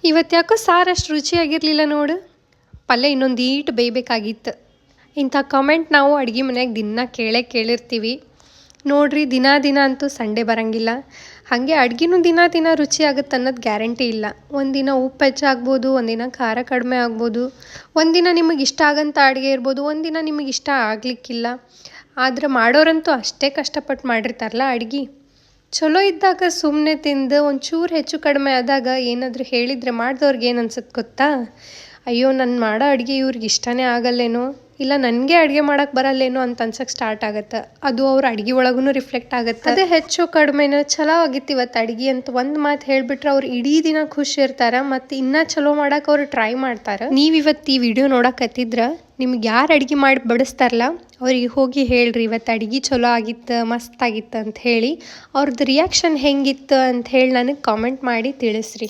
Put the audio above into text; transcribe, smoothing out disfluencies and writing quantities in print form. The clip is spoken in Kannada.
ಇವತ್ತು ಯಾಕೋ ಸಾರು ಅಷ್ಟು ರುಚಿಯಾಗಿರಲಿಲ್ಲ ನೋಡು. ಪಲ್ಯ ಇನ್ನೊಂದು ಈಟು ಬೇಯಬೇಕಾಗಿತ್ತು. ಇಂಥ ಕಮೆಂಟ್ ನಾವು ಅಡುಗೆ ಮನ್ಯಾಗ ದಿನ ಕೇಳಿರ್ತೀವಿ ನೋಡ್ರಿ. ದಿನ ಅಂತೂ ಸಂಡೇ ಬರೋಂಗಿಲ್ಲ. ಹಾಗೆ ಅಡುಗೆನೂ ದಿನ ರುಚಿ ಆಗುತ್ತೆ ಅನ್ನೋದು ಗ್ಯಾರಂಟಿ ಇಲ್ಲ. ಒಂದಿನ ಉಪ್ಪು ಹೆಚ್ಚಾಗ್ಬೋದು, ಒಂದಿನ ಖಾರ ಕಡಿಮೆ ಆಗ್ಬೋದು, ಒಂದಿನ ನಿಮಗೆ ಇಷ್ಟ ಆಗಂಥ ಅಡುಗೆ ಇರ್ಬೋದು, ಒಂದಿನ ನಿಮಗೆ ಇಷ್ಟ ಆಗಲಿಕ್ಕಿಲ್ಲ. ಆದ್ರೆ ಮಾಡೋರಂತೂ ಅಷ್ಟೇ ಕಷ್ಟಪಟ್ಟು ಮಾಡಿರ್ತಾರಲ್ಲ ಅಡುಗೆ. ಚಲೋ ಇದ್ದಾಗ ಸುಮ್ಮನೆ ತಿಂದು ಒಂಚೂರು ಹೆಚ್ಚು ಕಡಿಮೆ ಆದಾಗ ಏನಾದರೂ ಹೇಳಿದರೆ ಮಾಡಿದವ್ರಿಗೆ ಏನು ಅನ್ಸುತ್ತೆ ಗೊತ್ತಾ? ಅಯ್ಯೋ ನಾನು ಮಾಡೋ ಅಡುಗೆ ಇವ್ರಿಗೆ ಇಷ್ಟನೇ ಆಗಲ್ಲೇನೋ, ಇಲ್ಲ ನನಗೆ ಅಡುಗೆ ಮಾಡೋಕ್ಕೆ ಬರಲ್ಲೇನೋ ಅಂತ ಅನ್ಸಕ್ಕೆ ಸ್ಟಾರ್ಟ್ ಆಗುತ್ತೆ. ಅದು ಅವ್ರ ಅಡುಗೆ ಒಳಗೂ ರಿಫ್ಲೆಕ್ಟ್ ಆಗುತ್ತೆ. ಅದೇ ಹೆಚ್ಚು ಕಡಿಮೆನೋ ಚಲೋ ಆಗಿತ್ತು ಇವತ್ತು ಅಡುಗೆ ಅಂತ ಒಂದು ಮಾತು ಹೇಳಿಬಿಟ್ರೆ ಅವ್ರು ಇಡೀ ದಿನ ಖುಷಿ ಇರ್ತಾರೆ ಮತ್ತು ಇನ್ನೂ ಚಲೋ ಮಾಡೋಕೆ ಅವ್ರು ಟ್ರೈ ಮಾಡ್ತಾರೆ. ನೀವು ಇವತ್ತು ಈ ವಿಡಿಯೋ ನೋಡಕತ್ತಿದ್ರೆ ನಿಮ್ಗೆ ಯಾರು ಅಡುಗೆ ಮಾಡಿ ಬಡಿಸ್ತಾರಲ್ಲ ಅವ್ರಿಗೆ ಹೋಗಿ ಹೇಳ್ರಿ ಇವತ್ತು ಅಡುಗೆ ಚಲೋ ಆಗಿತ್ತು, ಮಸ್ತ್ ಆಗಿತ್ತು ಅಂತ ಹೇಳಿ. ಅವ್ರದ್ದು ರಿಯಾಕ್ಷನ್ ಹೆಂಗಿತ್ತು ಅಂತ ಹೇಳಿ ನನಗೆ ಕಾಮೆಂಟ್ ಮಾಡಿ ತಿಳಿಸ್ರಿ.